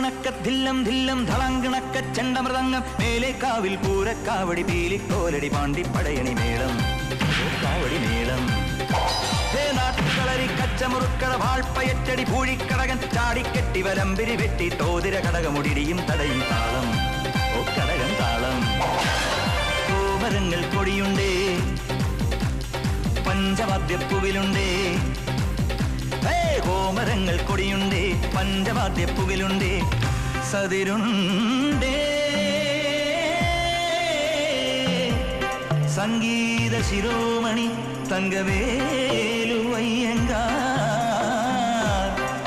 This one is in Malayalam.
തളങ്കിണക്ക ധില്ലം ധില്ലം ധളങ്കിണക്ക ചെണ്ടമൃതങ്ങം മേലെ കാവിൽ പൂരക്കാവടി പീലിക്കോലടി പാണ്ടിപ്പടയണി മേളം കാവടി മേളം നാട്ടുകളരി കച്ചമുറുക്കള വാൾപ്പയറ്റടി പൂഴിക്കടകൻ ചാടിക്കെട്ടി വലമ്പിരി വെട്ടി തോതിര കടകമുടിയും തടയും താളം ഓ കടകൻ താളം കോമരങ്ങൾ കൊടിയുണ്ടേ പഞ്ചവാദ്യപ്പുവിലുണ്ടേ കോമരങ്ങൾ കൊടിയുണ്ടേ പഞ്ചവാദ്യപ്പുവിലുണ്ടേ സതിരുണ്ടേ സംഗീത ശിരോമണി തങ്കവേലു അയ്യങ്കാർ